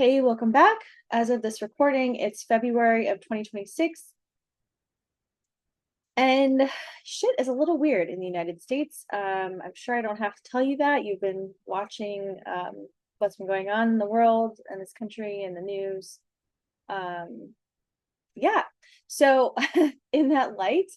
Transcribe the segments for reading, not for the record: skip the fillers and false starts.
Hey, welcome back. As of this recording, it's February of 2026. And shit is a little weird in the United States. I'm sure I don't have to tell you that. You've been watching what's been going on in the world and this country and the news. Yeah. So in that light,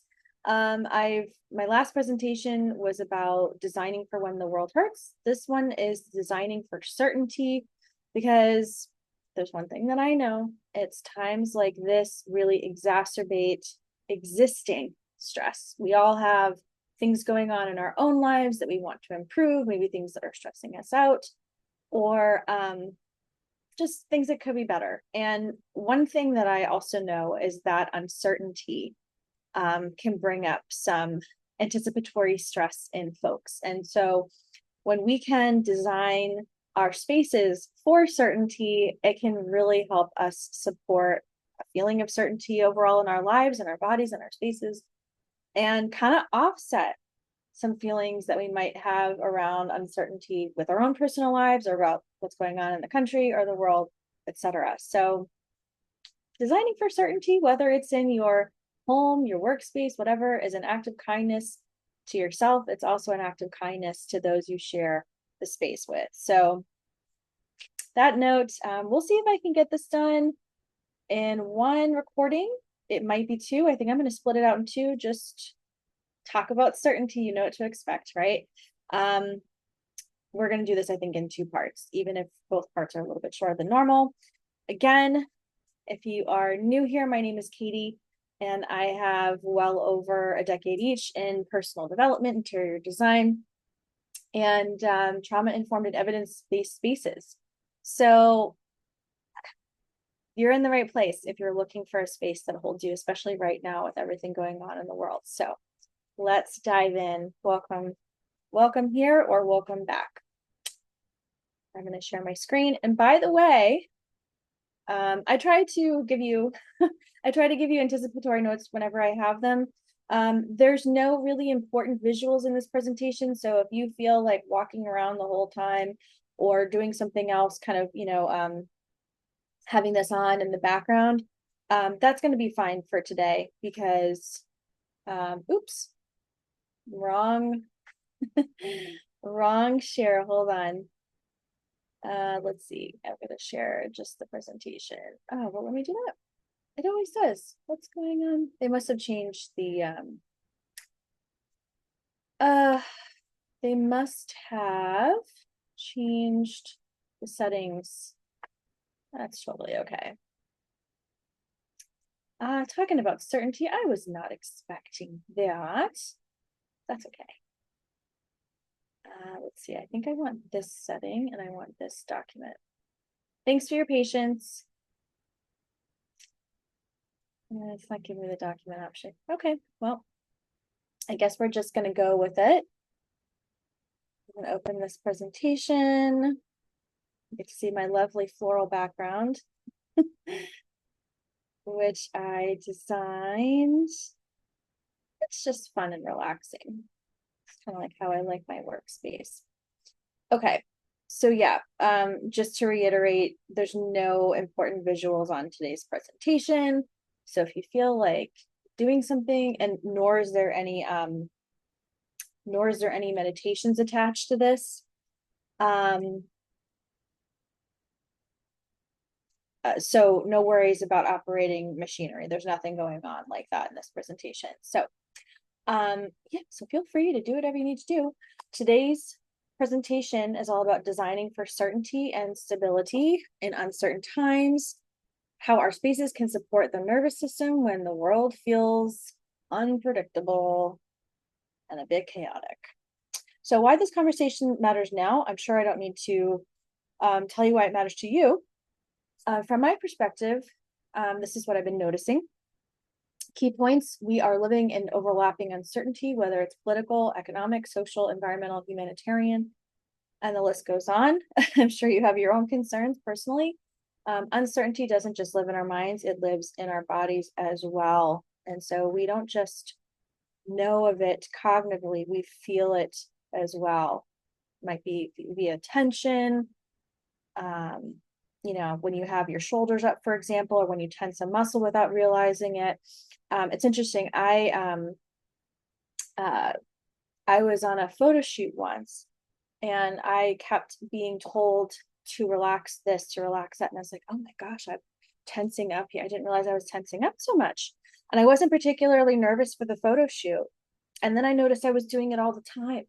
my last presentation was about designing for when the world hurts. This one is designing for certainty, because there's one thing that I know. It's times like this really exacerbate existing stress. We all have things going on in our own lives that we want to improve, maybe things that are stressing us out, or just things that could be better. And one thing that I also know is that uncertainty can bring up some anticipatory stress in folks. And so when we can design our spaces for certainty, it can really help us support a feeling of certainty overall in our lives and our bodies and our spaces, and kind of offset some feelings that we might have around uncertainty with our own personal lives or about what's going on in the country or the world, etc. So designing for certainty, whether it's in your home, your workspace, whatever, is an act of kindness to yourself. It's also an act of kindness to those you share the space with. So that note, we'll see if I can get this done in one recording. It might be two. I think I'm going to split it out in two. Just talk about certainty. You know what to expect, right? We're going to do this, I think, in two parts, even if both parts are a little bit shorter than normal. Again, if you are new here, my name is Katie, and I have well over a decade each in personal development, interior design, and trauma-informed and evidence-based spaces. So you're in the right place if you're looking for a space that holds you, especially right now with everything going on in the world. So let's dive in. Welcome here, or welcome back. I'm going to share my screen. And by the way, I try to give you anticipatory notes whenever I have them. There's no really important visuals in this presentation. So if you feel like walking around the whole time or doing something else, kind of, having this on in the background, that's going to be fine for today, because, oops, wrong share. Hold on. Let's see. I'm going to share just the presentation. Oh, well, let me do that. It always does. What's going on? They must have changed the they must have changed the settings. That's totally okay. Talking about certainty, I was not expecting that. That's okay. Let's see. I think I want this setting and I want this document. Thanks for your patience. It's not giving me the document option. Okay, well, I guess we're just going to go with it. I'm going to open this presentation. You get to see my lovely floral background, which I designed. It's just fun and relaxing. It's kind of like how I like my workspace. Okay, so yeah, just to reiterate, there's no important visuals on today's presentation. So if you feel like doing something, and nor is there any meditations attached to this. So no worries about operating machinery. There's nothing going on like that in this presentation. So yeah, so feel free to do whatever you need to do. Today's presentation is all about designing for certainty and stability in uncertain times, how our spaces can support the nervous system when the world feels unpredictable and a bit chaotic. So why this conversation matters now, I'm sure I don't need to tell you why it matters to you. From my perspective, this is what I've been noticing. Key points: we are living in overlapping uncertainty, whether it's political, economic, social, environmental, humanitarian, and the list goes on. I'm sure you have your own concerns personally. Uncertainty doesn't just live in our minds, it lives in our bodies as well. And so we don't just know of it cognitively, we feel it as well. It might be via tension, when you have your shoulders up, for example, or when you tense a muscle without realizing it. It's interesting. I was on a photo shoot once, and I kept being told to relax this, to relax that. And I was like, oh my gosh, I'm tensing up here. I didn't realize I was tensing up so much. And I wasn't particularly nervous for the photo shoot. And then I noticed I was doing it all the time.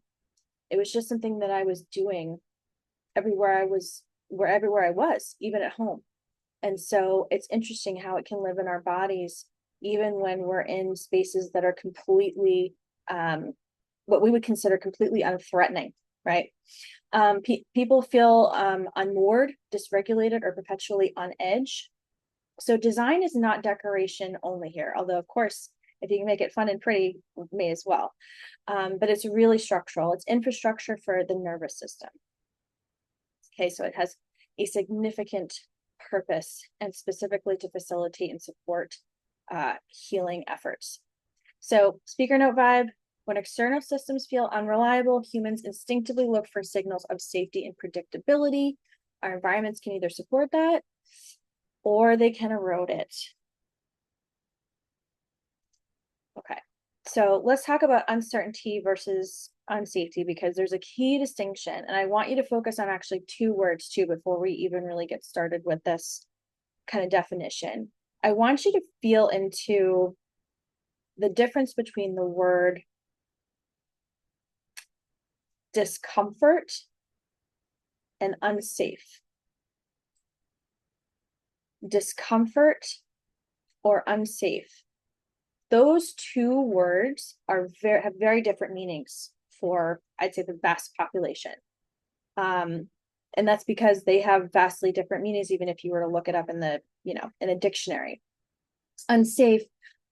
It was just something that I was doing everywhere I was, even at home. And so it's interesting how it can live in our bodies, even when we're in spaces that are completely, what we would consider completely unthreatening, right? People feel unmoored, dysregulated, or perpetually on edge. So design is not decoration only here, although of course, if you can make it fun and pretty, may as well. But it's really structural. It's infrastructure for the nervous system. Okay, so it has a significant purpose, and specifically to facilitate and support healing efforts. So speaker note vibe: when external systems feel unreliable, humans instinctively look for signals of safety and predictability. Our environments can either support that or they can erode it. Okay, so let's talk about uncertainty versus unsafety, because there's a key distinction, and I want you to focus on actually two words too before we even really get started with this kind of definition. I want you to feel into the difference between the word discomfort and unsafe. Discomfort or unsafe. Those two words have very different meanings for, I'd say, the vast population. And that's because they have vastly different meanings, even if you were to look it up in in a dictionary. Unsafe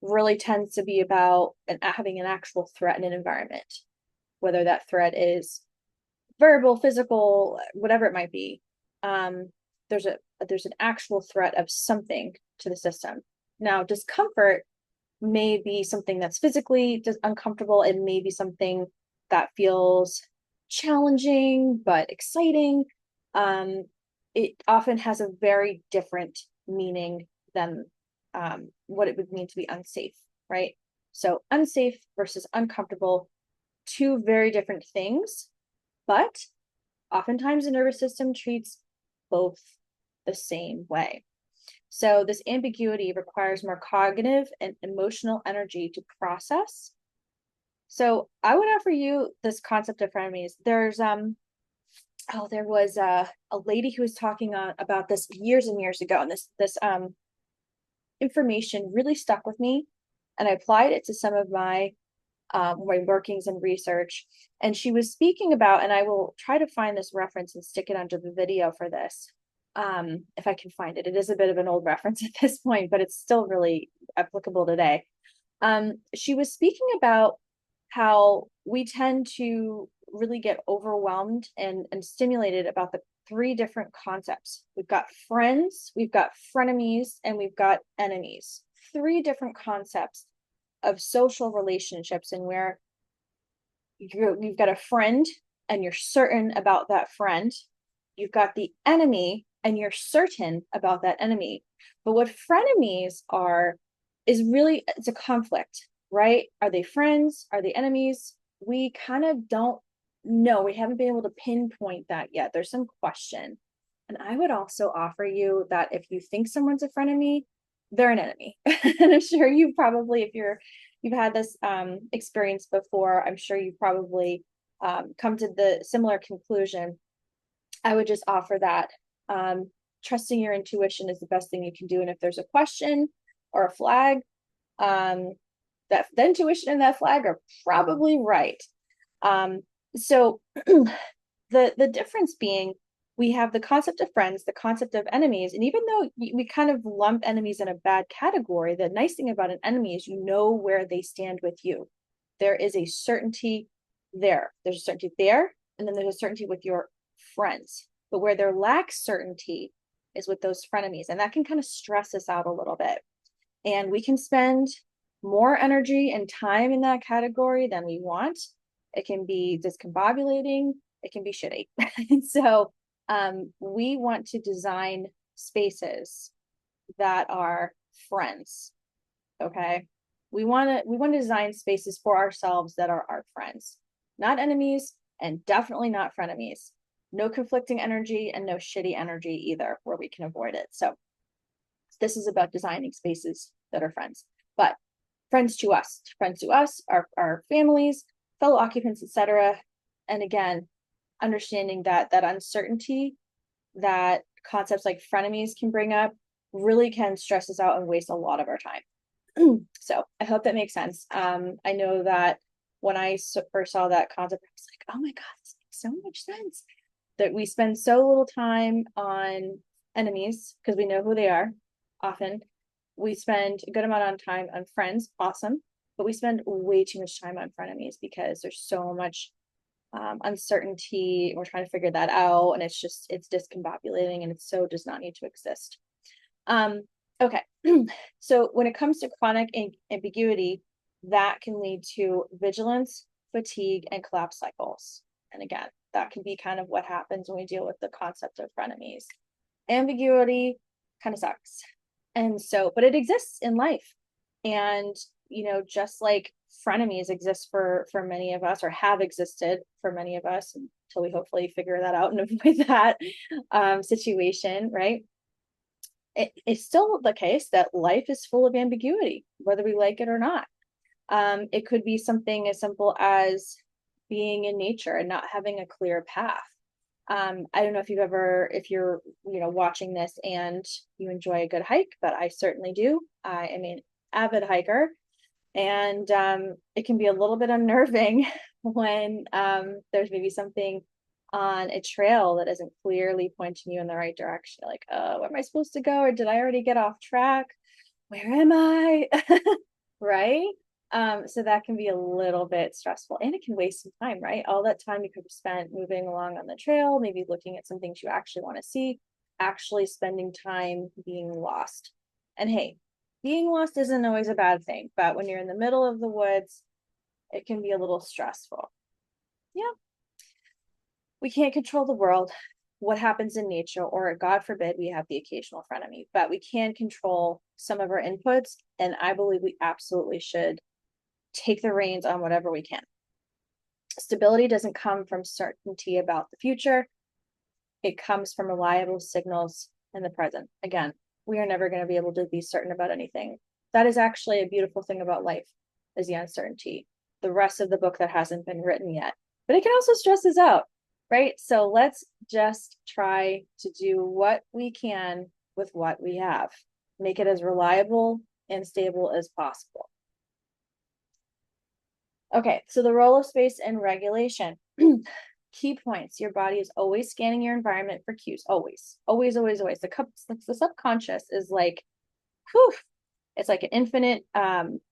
really tends to be about having an actual threat in an environment, whether that threat is verbal, physical, whatever it might be. There's an actual threat of something to the system. Now, discomfort may be something that's physically uncomfortable. It may be something that feels challenging but exciting. It often has a very different meaning than what it would mean to be unsafe, right? So unsafe versus uncomfortable, two very different things, but oftentimes the nervous system treats both the same way. So this ambiguity requires more cognitive and emotional energy to process. So I would offer you this concept of frenemies. There was a lady who was talking about this years and years ago, and this information really stuck with me, and I applied it to some of my workings and research. And she was speaking about, and I will try to find this reference and stick it under the video for this, if I can find it. It is a bit of an old reference at this point, but it's still really applicable today. She was speaking about how we tend to really get overwhelmed and stimulated about the three different concepts. We've got friends, we've got frenemies, and we've got enemies. Three different concepts of social relationships, and where you've got a friend and you're certain about that friend. You've got the enemy and you're certain about that enemy. But what frenemies are is really, it's a conflict, right? Are they friends? Are they enemies? We kind of don't know. We haven't been able to pinpoint that yet. There's some question. And I would also offer you that if you think someone's a frenemy, they're an enemy. And I'm sure you probably, if you've had this experience before, I'm sure you've probably come to the similar conclusion. I would just offer that trusting your intuition is the best thing you can do. And if there's a question or a flag, that the intuition and that flag are probably right. So the difference being, we have the concept of friends, the concept of enemies. And even though we kind of lump enemies in a bad category, the nice thing about an enemy is you know where they stand with you. There is a certainty there. There's a certainty there, and then there's a certainty with your friends. But where there lacks certainty is with those frenemies. And that can kind of stress us out a little bit. And we can spend more energy and time in that category than we want. It can be discombobulating. It can be shitty. And so we want to design spaces that are friends. Okay. We want to design spaces for ourselves that are our friends, not enemies, and definitely not frenemies. No conflicting energy and no shitty energy either, where we can avoid it. So this is about designing spaces that are friends, but friends to us, our families, fellow occupants, etc. And again, understanding that uncertainty that concepts like frenemies can bring up really can stress us out and waste a lot of our time. So I hope that makes sense. I know that when I first saw that concept, I was like, oh my God, this makes so much sense. That we spend so little time on enemies because we know who they are often. We spend a good amount of time on friends, awesome, but we spend way too much time on frenemies because there's so much uncertainty. We're trying to figure that out, and it's discombobulating, and it so does not need to exist. Okay, so when it comes to chronic ambiguity, that can lead to vigilance, fatigue, and collapse cycles. And again, that can be kind of what happens when we deal with the concept of frenemies. Ambiguity kind of sucks. And so, but it exists in life. And, just like frenemies exist for many of us, or have existed for many of us until we hopefully figure that out and avoid that situation, right? It's still the case that life is full of ambiguity, whether we like it or not. It could be something as simple as being in nature and not having a clear path. I don't know if you're watching this and you enjoy a good hike, but I certainly do. I am an avid hiker, and it can be a little bit unnerving when there's maybe something on a trail that isn't clearly pointing you in the right direction. You're like, oh, where am I supposed to go? Or did I already get off track? Where am I? Right? So that can be a little bit stressful, and it can waste some time, right? All that time you could have spent moving along on the trail, maybe looking at some things you actually want to see, actually spending time being lost. And hey, being lost isn't always a bad thing, but when you're in the middle of the woods, it can be a little stressful. Yeah. We can't control the world, what happens in nature, or God forbid, we have the occasional frenemy, but we can control some of our inputs. And I believe we absolutely should take the reins on whatever we can. Stability doesn't come from certainty about the future. It comes from reliable signals in the present. Again, we are never going to be able to be certain about anything. That is actually a beautiful thing about life, is the uncertainty. The rest of the book that hasn't been written yet. But it can also stress us out, right? So let's just try to do what we can with what we have. Make it as reliable and stable as possible. Okay, so the role of space in regulation. Key points. Your body is always scanning your environment for cues. Always, always, always, always. The subconscious is like, whew, it's like an infinite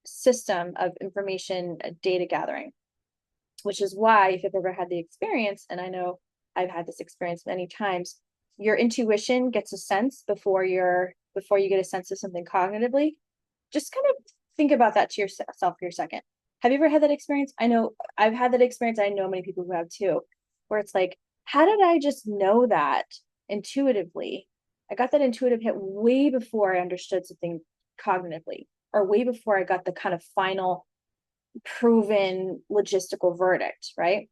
system of information data gathering, which is why if you've ever had the experience, and I know I've had this experience many times, your intuition gets a sense before you get a sense of something cognitively. Just kind of think about that to yourself for a second. Have you ever had that experience? I know I've had that experience. I know many people who have too, where it's like, how did I just know that intuitively? I got that intuitive hit way before I understood something cognitively, or way before I got the kind of final proven logistical verdict, right?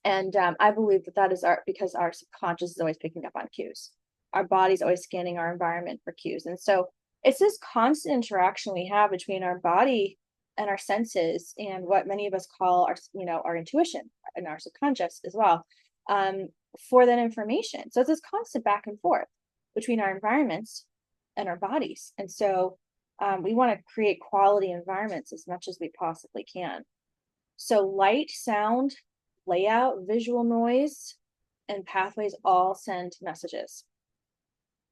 And I believe that is because our subconscious is always picking up on cues. Our body's always scanning our environment for cues. And so it's this constant interaction we have between our body and our senses, and what many of us call our intuition and our subconscious as well, for that information. So it's this constant back and forth between our environments and our bodies. And so we want to create quality environments as much as we possibly can. So light, sound, layout, visual noise, and pathways all send messages.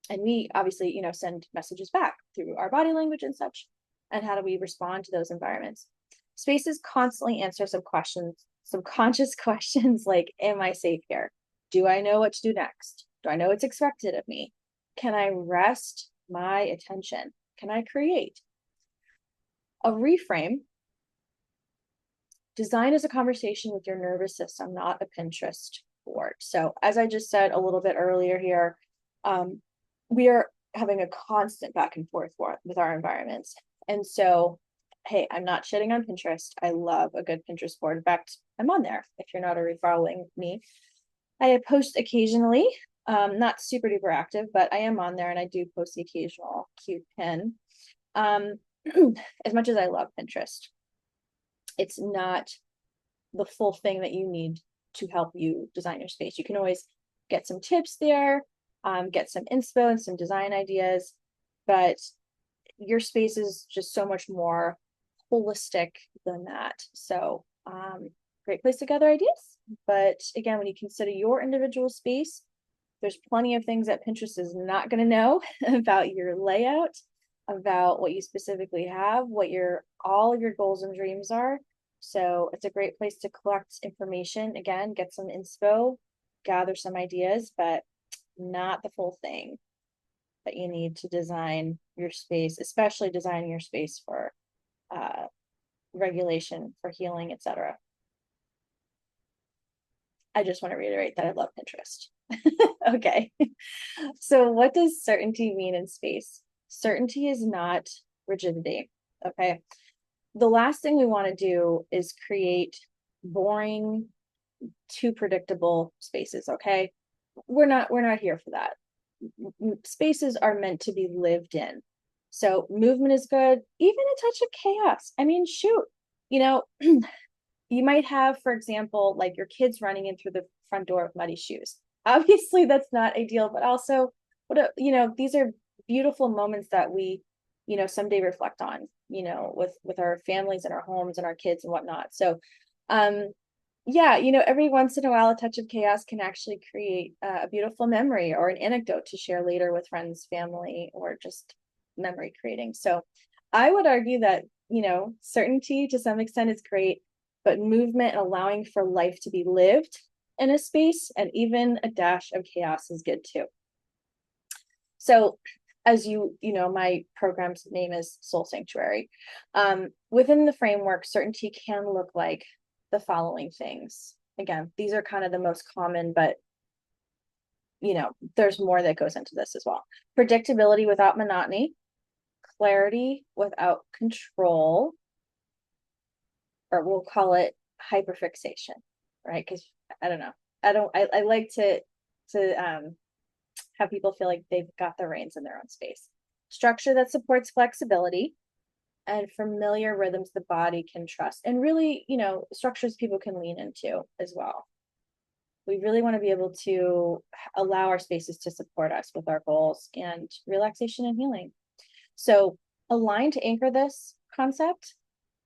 And we obviously, send messages back through our body language and such. And how do we respond to those environments? Spaces constantly answer subconscious questions like, am I safe here? Do I know what to do next? Do I know what's expected of me? Can I rest my attention? Can I create? A reframe. Design is a conversation with your nervous system, not a Pinterest board. So as I just said a little bit earlier here, we are having a constant back and forth with our environments. And so, hey, I'm not shitting on Pinterest. I love a good Pinterest board. In fact, I'm on there. If you're not already following me, I post occasionally, not super duper active, but I am on there and I do post the occasional cute pin. As much as I love Pinterest, it's not the full thing that you need to help you design your space. You can always get some tips there, get some inspo and some design ideas, but your space is just so much more holistic than that. So great place to gather ideas. But again, when you consider your individual space, there's plenty of things that Pinterest is not going to know about your layout, about what you specifically have, what all of your goals and dreams are. So it's a great place to collect information, again, get some inspo, gather some ideas, but not the full thing that you need to design your space, especially designing your space for regulation, for healing, etc. I just want to reiterate that I love Pinterest. Okay. So what does certainty mean in space? Certainty is not rigidity. Okay. The last thing we want to do is create boring, too predictable spaces. Okay. We're not here for that. Spaces are meant to be lived in. So movement is good, even a touch of chaos. I mean, shoot, you might have, for example, like your kids running in through the front door with muddy shoes. Obviously, that's not ideal, but also, these are beautiful moments that we, someday reflect on, with our families and our homes and our kids and whatnot. So, yeah, every once in a while, a touch of chaos can actually create a beautiful memory or an anecdote to share later with friends, family, or just memory creating. So I would argue that, certainty to some extent is great, but movement and allowing for life to be lived in a space and even a dash of chaos is good too. So as my program's name is Soul Sanctuary. Within the framework, certainty can look like the following things. Again, these are kind of the most common, but there's more that goes into this as well. Predictability without monotony, clarity without control, or we'll call it hyperfixation, right? Because I don't know. I like to have people feel like they've got the reins in their own space. Structure that supports flexibility and familiar rhythms the body can trust, and really, structures people can lean into as well. We really want to be able to allow our spaces to support us with our goals and relaxation and healing. So align to anchor this concept.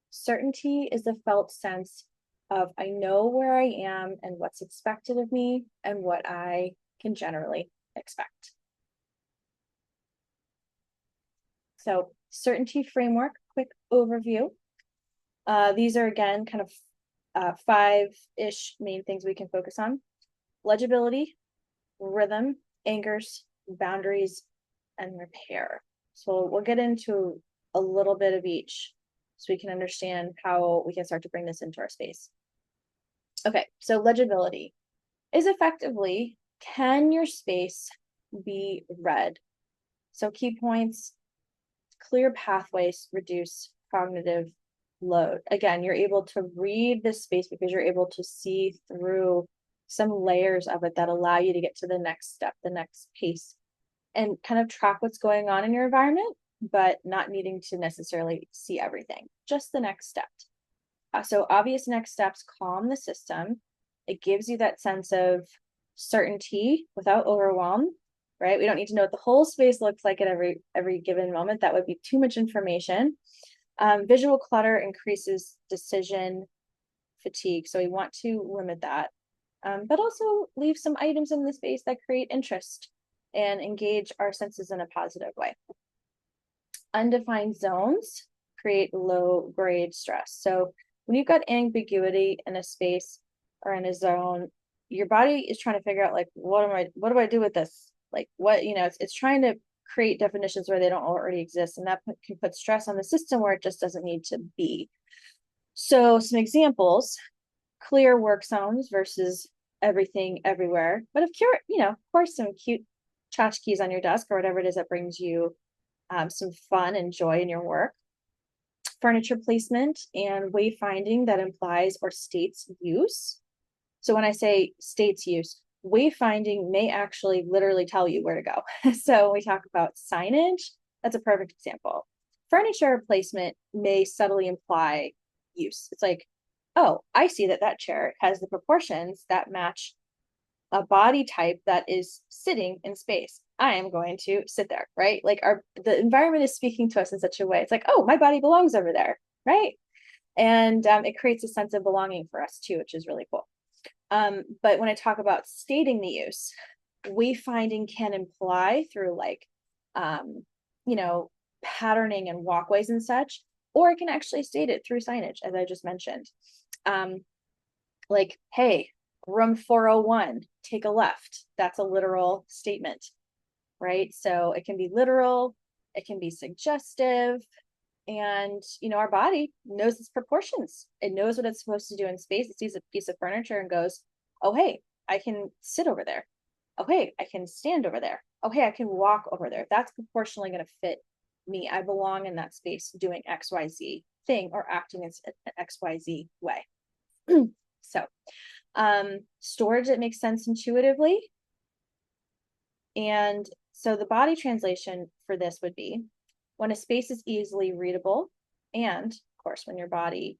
Certainty is the felt sense of I know where I am and what's expected of me and what I can generally expect. So certainty framework, quick overview. These are, again, kind of 5-ish main things we can focus on. Legibility, rhythm, anchors, boundaries, and repair. So we'll get into a little bit of each so we can understand how we can start to bring this into our space. Okay, so legibility is effectively, can your space be read? So key points, clear pathways, reduce cognitive load. Again, you're able to read this space because you're able to see through some layers of it that allow you to get to the next step, the next pace, and kind of track what's going on in your environment, but not needing to necessarily see everything, just the next step. So obvious next steps calm the system. It gives you that sense of certainty without overwhelm, right? We don't need to know what the whole space looks like at every given moment. That would be too much information. Visual clutter increases decision fatigue. So we want to limit that, but also leave some items in the space that create interest and engage our senses in a positive way. Undefined zones create low grade stress. So when you've got ambiguity in a space or in a zone, your body is trying to figure out, like, what do I do with this? Like, what, it's trying to create definitions where they don't already exist. And that can put stress on the system where it just doesn't need to be. So some examples, clear work zones versus everything everywhere. But of course, some cute tchotchkes on your desk or whatever it is that brings you some fun and joy in your work. Furniture placement and wayfinding that implies or states use. So when I say states use, wayfinding may actually literally tell you where to go. So when we talk about signage, that's a perfect example. Furniture placement may subtly imply use. It's like, oh, I see that that chair has the proportions that match a body type that is sitting in space. I am going to sit there, right? Like the environment is speaking to us in such a way. It's like, oh, my body belongs over there, right? And it creates a sense of belonging for us too, which is really cool. But when I talk about stating the use, wayfinding can imply through like, you know, patterning and walkways and such, or it can actually state it through signage, as I just mentioned. Like, hey, room 401, take a left. That's a literal statement, right? So it can be literal, it can be suggestive, and our body knows its proportions. It knows what it's supposed to do in space. It sees a piece of furniture and goes, oh, hey, I can sit over there. Oh, hey, I can stand over there. Oh, hey, I can walk over there. That's proportionally going to fit me. I belong in that space doing XYZ thing or acting in an XYZ way. So storage that makes sense intuitively. And so the body translation for this would be when a space is easily readable, and of course, when your body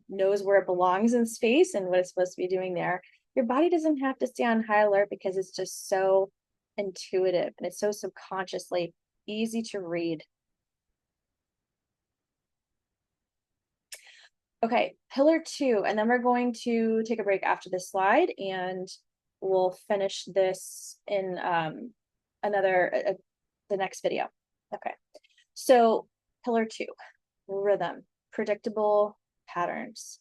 knows where it belongs in space and what it's supposed to be doing there, your body doesn't have to stay on high alert because it's just so intuitive and it's so subconsciously easy to read. Okay, pillar 2, and then we're going to take a break after this slide and we'll finish this in the next video. Okay, so pillar 2, rhythm, predictable patterns.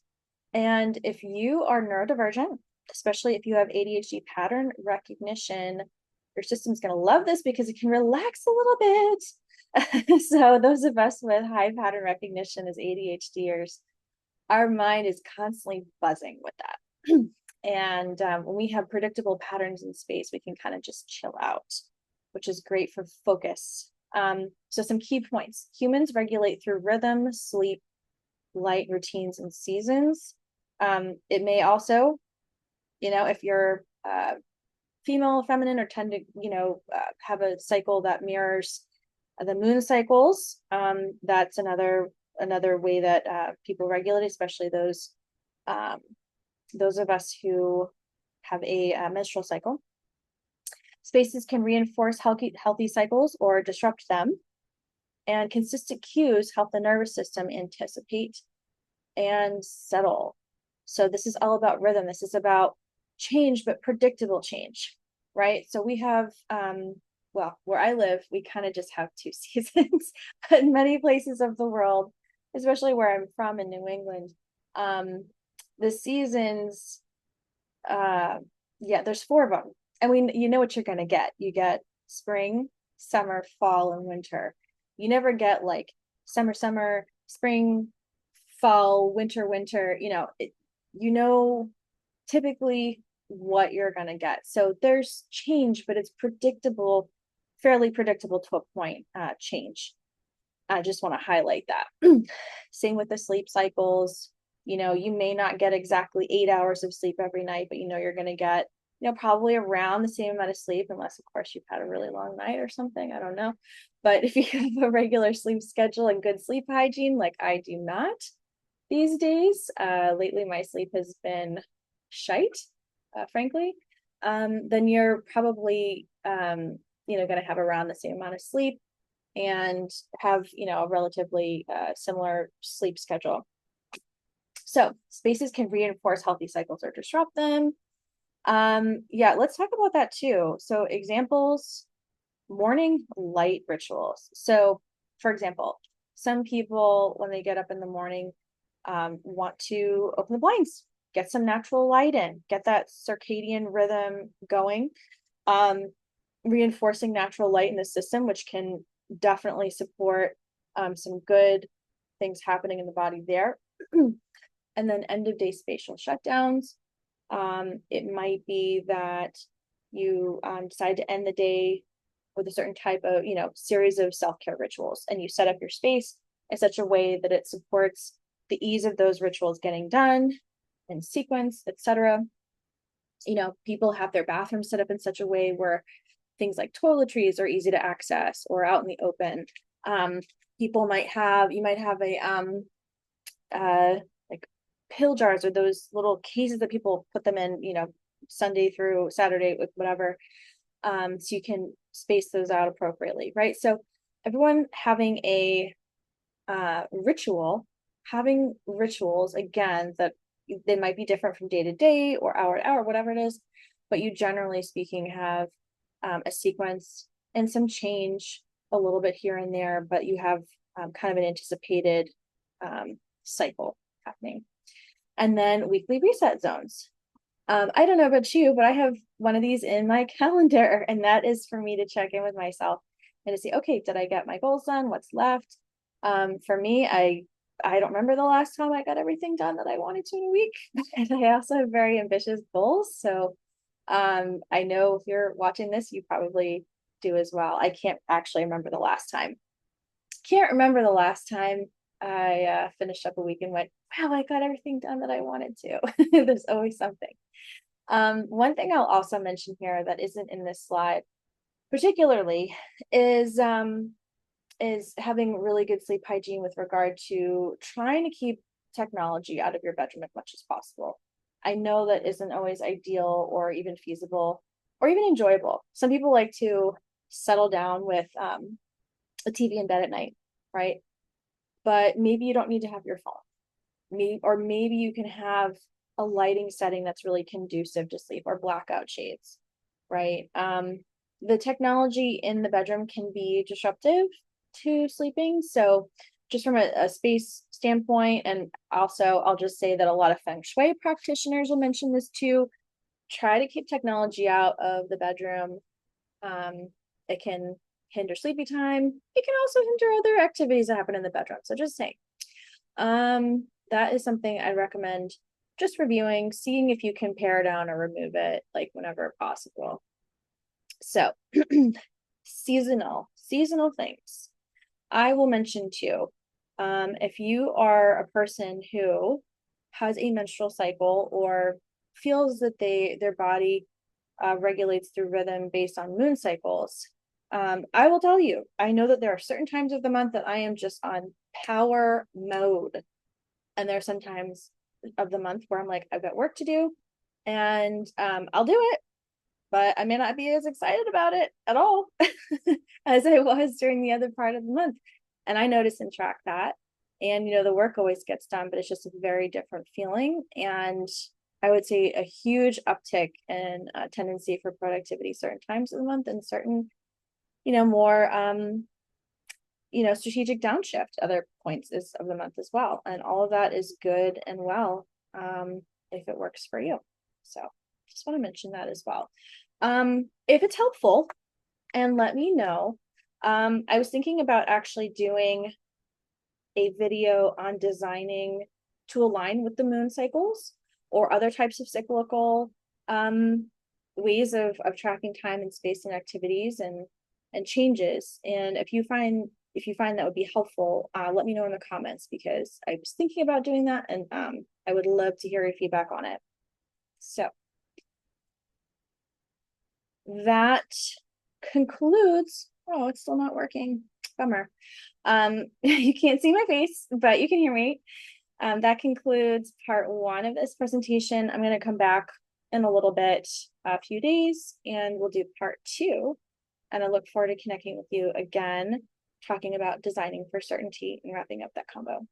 And if you are neurodivergent, especially if you have ADHD pattern recognition, your system's going to love this because it can relax a little bit. So those of us with high pattern recognition as ADHDers, our mind is constantly buzzing with that. And when we have predictable patterns in space, we can kind of just chill out, which is great for focus. So some key points. Humans regulate through rhythm, sleep, light, routines, and seasons. It may also, if you're female, feminine, or tend to, have a cycle that mirrors the moon cycles, that's another way that people regulate, especially those of us who have a menstrual cycle. Spaces can reinforce healthy cycles or disrupt them. And consistent cues help the nervous system anticipate and settle. So this is all about rhythm. This is about change, but predictable change, right? So we have, where I live, we kind of just have 2 seasons, but in many places of the world, especially where I'm from in New England, the seasons, there's 4 of them. And you know what you're going to get. You get spring, summer, fall, and winter. You never get like summer, spring, fall, winter. Typically what you're going to get. So there's change, but it's predictable, fairly predictable to a point, change. I just want to highlight that. Same with the sleep cycles. You may not get exactly 8 hours of sleep every night, but you're going to get probably around the same amount of sleep, unless of course you've had a really long night or something, I don't know. But if you have a regular sleep schedule and good sleep hygiene, like I do not these days, lately my sleep has been shite, frankly, then you're probably going to have around the same amount of sleep and have a relatively similar sleep schedule. So spaces can reinforce healthy cycles or disrupt them. Let's talk about that too. So examples, morning light rituals. So for example, some people, when they get up in the morning, want to open the blinds, get some natural light in, get that circadian rhythm going, reinforcing natural light in the system, which can definitely support some good things happening in the body there. And then end of day spatial shutdowns. It might be that you decide to end the day with a certain type of, series of self-care rituals, and you set up your space in such a way that it supports the ease of those rituals getting done in sequence, etc. People have their bathrooms set up in such a way where things like toiletries are easy to access or out in the open. You might have like pill jars, or those little cases that people put them in, Sunday through Saturday with whatever. So you can space those out appropriately, right? So everyone having a having rituals, again, that they might be different from day to day or hour to hour, whatever it is, but you generally speaking have a sequence and some change a little bit here and there, but you have kind of an anticipated cycle happening. And then weekly reset zones. I don't know about you, but I have one of these in my calendar, and that is for me to check in with myself and to see, okay, did I get my goals done? What's left? For me, I don't remember the last time I got everything done that I wanted to in a week. And I also have very ambitious goals. So I know if you're watching this, you probably do as well. I can't actually remember the last time. Can't remember the last time I finished up a week and went, wow, I got everything done that I wanted to. There's always something. One thing I'll also mention here that isn't in this slide particularly is having really good sleep hygiene with regard to trying to keep technology out of your bedroom as much as possible. I know that isn't always ideal or even feasible or even enjoyable. Some people like to settle down with a TV in bed at night, right? But maybe you don't need to have your phone. Maybe you can have a lighting setting that's really conducive to sleep, or blackout shades, right? The technology in the bedroom can be disruptive to sleeping. So just from a space standpoint, and also I'll just say that a lot of feng shui practitioners will mention this too, try to keep technology out of the bedroom. It can hinder sleepy time. It can also hinder other activities that happen in the bedroom. So just saying, that is something I recommend just reviewing, seeing if you can pare down or remove it, like whenever possible. So seasonal things. I will mention too, if you are a person who has a menstrual cycle or feels that their body regulates through rhythm based on moon cycles, I will tell you, I know that there are certain times of the month that I am just on power mode. And there are some times of the month where I'm like, I've got work to do, and I'll do it, but I may not be as excited about it at all as I was during the other part of the month. And I notice and track that. And, the work always gets done, but it's just a very different feeling. And I would say a huge uptick in tendency for productivity certain times of the month, and certain, more, strategic downshift other points of the month as well. And all of that is good and well, if it works for you. So just want to mention that as well. If it's helpful, and let me know. I was thinking about actually doing a video on designing to align with the moon cycles or other types of cyclical ways of tracking time and space and activities and changes. And if you find that would be helpful, let me know in the comments, because I was thinking about doing that, and I would love to hear your feedback on it. So that concludes. Oh, it's still not working. Bummer. You can't see my face, but you can hear me. That concludes part 1 of this presentation. I'm going to come back in a little bit, a few days, and we'll do part 2. And I look forward to connecting with you again, talking about designing for certainty and wrapping up that combo.